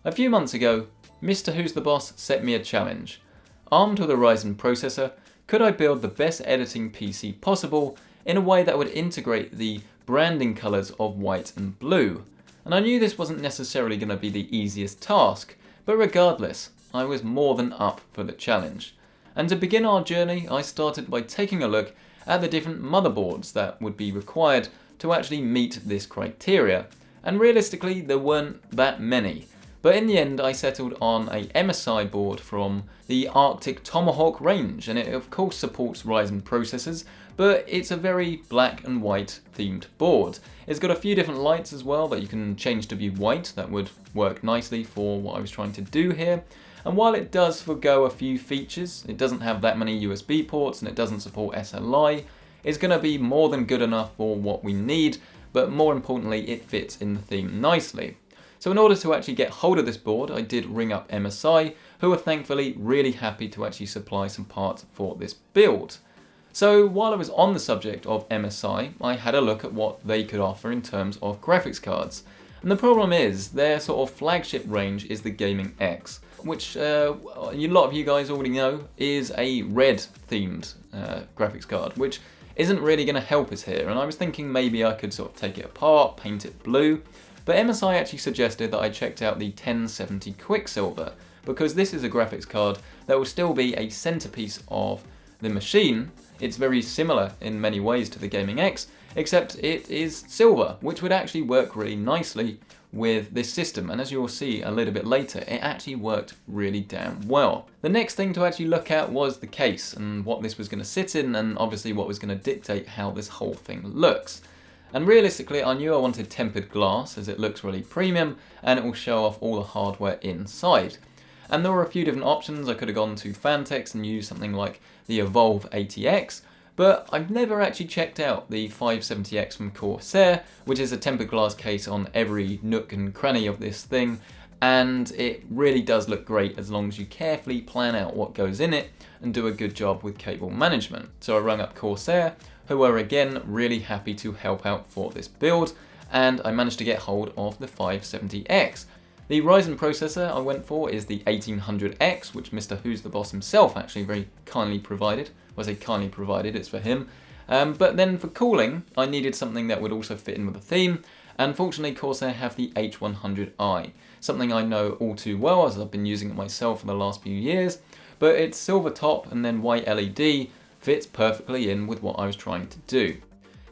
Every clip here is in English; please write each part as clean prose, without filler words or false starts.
A few months ago, Mr. Who's the Boss set me a challenge. Armed with a Ryzen processor, could I build the best editing PC possible in a way that would integrate the branding colours of white and blue? And I knew this wasn't necessarily going to be the easiest task, but regardless, I was more than up for the challenge. And to begin our journey, I started by taking a look at the different motherboards that would be required to actually meet this criteria. And realistically, there weren't that many. But in the end, I settled on a MSI board from the Arctic Tomahawk range, and it of course supports Ryzen processors, but it's a very black and white themed board. It's got a few different lights as well that you can change to be white. That would work nicely for what I was trying to do here. And while it does forgo a few features, it doesn't have that many USB ports and it doesn't support SLI, it's going to be more than good enough for what we need, but more importantly, it fits in the theme nicely. So in order to actually get hold of this board, I did ring up MSI, who were thankfully really happy to actually supply some parts for this build. So while I was on the subject of MSI, I had a look at what they could offer in terms of graphics cards. And the problem is, their sort of flagship range is the Gaming X, which a lot of you guys already know is a red themed graphics card, which isn't really going to help us here. And I was thinking maybe I could sort of take it apart, paint it blue. But MSI actually suggested that I checked out the 1070 Quicksilver, because this is a graphics card that will still be a centerpiece of the machine. It's very similar in many ways to the Gaming X, except it is silver, which would actually work really nicely with this system. And as you'll see a little bit later, it actually worked really damn well. The next thing to actually look at was the case and what this was going to sit in, and obviously what was going to dictate how this whole thing looks. And realistically, I knew I wanted tempered glass as it looks really premium and it will show off all the hardware inside. And there were a few different options. I could have gone to Phanteks and used something like the Evolve ATX, but I've never actually checked out the 570X from Corsair, which is a tempered glass case on every nook and cranny of this thing, and it really does look great as long as you carefully plan out what goes in it and do a good job with cable management. So I rung up Corsair, who are again really happy to help out for this build, and I managed to get hold of the 570X. The Ryzen processor I went for is the 1800X, which Mr. Who's the Boss himself actually very kindly provided. Well, I say kindly provided, it's for him. But then for cooling, I needed something that would also fit in with the theme, and fortunately Corsair have the H100i, something I know all too well as I've been using it myself for the last few years, but it's silver top and then white LED, fits perfectly in with what I was trying to do.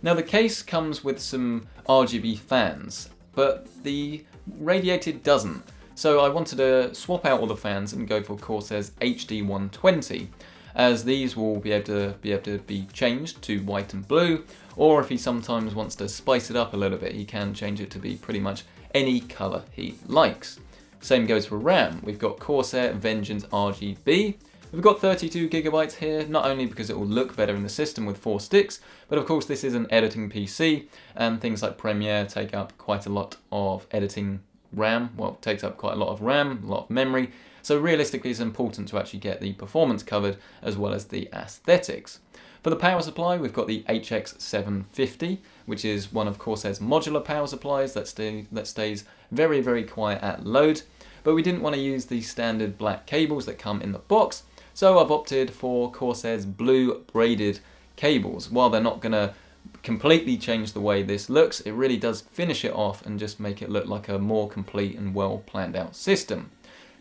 Now the case comes with some RGB fans, but the radiated doesn't. So I wanted to swap out all the fans and go for Corsair's HD120, as these will be able to be changed to white and blue, or if he sometimes wants to spice it up a little bit, he can change it to be pretty much any colour he likes. Same goes for RAM. We've got Corsair Vengeance RGB. We've got 32GB here, not only because it will look better in the system with 4 sticks, but of course this is an editing PC, and things like Premiere take up quite a lot of editing RAM, well, it takes up quite a lot of RAM, a lot of memory, so realistically it's important to actually get the performance covered as well as the aesthetics. For the power supply, we've got the HX750, which is one of Corsair's modular power supplies that stays very, very quiet at load, but we didn't want to use the standard black cables that come in the box, so I've opted for Corsair's blue braided cables. While they're not going to completely change the way this looks, it really does finish it off and just make it look like a more complete and well planned out system.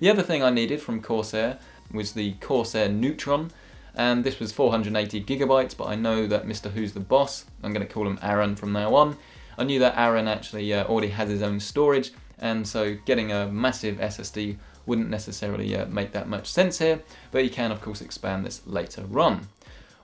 The other thing I needed from Corsair was the Corsair Neutron, and this was 480GB, but I know that Mr. Who's the Boss, I'm going to call him Aaron from now on, I knew that Aaron actually already has his own storage, and so getting a massive SSD wouldn't necessarily make that much sense here, but you can of course expand this later on.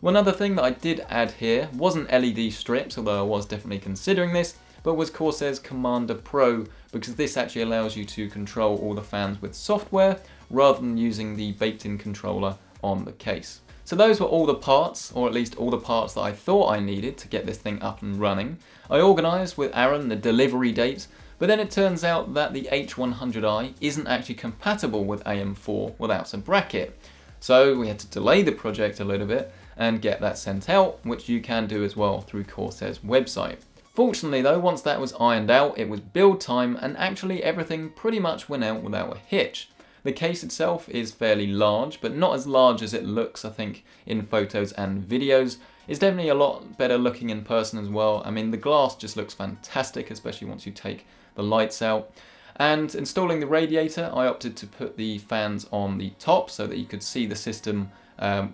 One other thing that I did add here wasn't LED strips, although I was definitely considering this, but was Corsair's Commander Pro, because this actually allows you to control all the fans with software rather than using the baked-in controller on the case. So those were all the parts, or at least all the parts that I thought I needed to get this thing up and running. I organised with Aaron the delivery date, but then it turns out that the H100i isn't actually compatible with AM4 without a bracket. So we had to delay the project a little bit and get that sent out, which you can do as well through Corsair's website. Fortunately though, once that was ironed out, it was build time and actually everything pretty much went out without a hitch. The case itself is fairly large, but not as large as it looks, I think, in photos and videos. It's definitely a lot better looking in person as well. I mean, the glass just looks fantastic, especially once you take the lights out. And installing the radiator, I opted to put the fans on the top so that you could see the system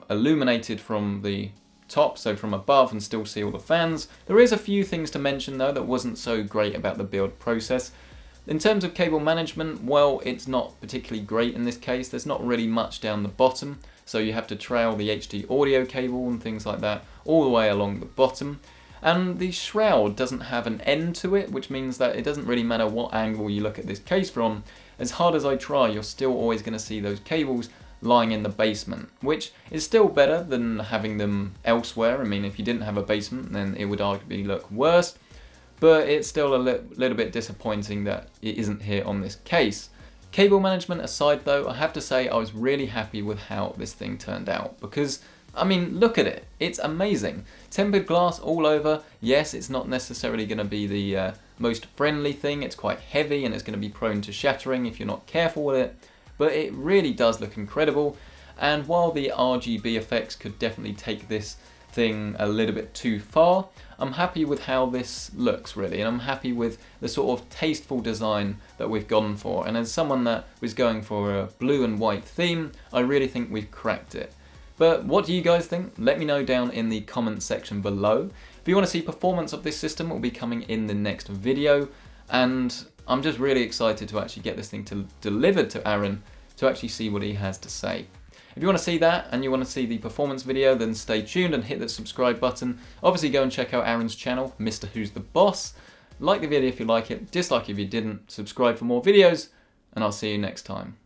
illuminated from the top, so from above, and still see all the fans. There is a few things to mention though that wasn't so great about the build process. In terms of cable management, well, it's not particularly great in this case. There's not really much down the bottom, so you have to trail the HD audio cable and things like that all the way along the bottom. And the shroud doesn't have an end to it, which means that it doesn't really matter what angle you look at this case from. As hard as I try, you're still always going to see those cables lying in the basement, which is still better than having them elsewhere. I mean, if you didn't have a basement, then it would arguably look worse, but it's still a little bit disappointing that it isn't here on this case. Cable management aside though, I have to say I was really happy with how this thing turned out, because I mean, look at it. It's amazing. Tempered glass all over. Yes, it's not necessarily going to be the most friendly thing. It's quite heavy and it's going to be prone to shattering if you're not careful with it. But it really does look incredible. And while the RGB effects could definitely take this thing a little bit too far, I'm happy with how this looks really. And I'm happy with the sort of tasteful design that we've gone for. And as someone that was going for a blue and white theme, I really think we've cracked it. But what do you guys think? Let me know down in the comment section below. If you want to see performance of this system, it will be coming in the next video. And I'm just really excited to actually get this thing delivered to Aaron to actually see what he has to say. If you want to see that and you want to see the performance video, then stay tuned and hit the subscribe button. Obviously go and check out Aaron's channel, Mrwhosetheboss. Like the video if you like it, dislike if you didn't, subscribe for more videos, and I'll see you next time.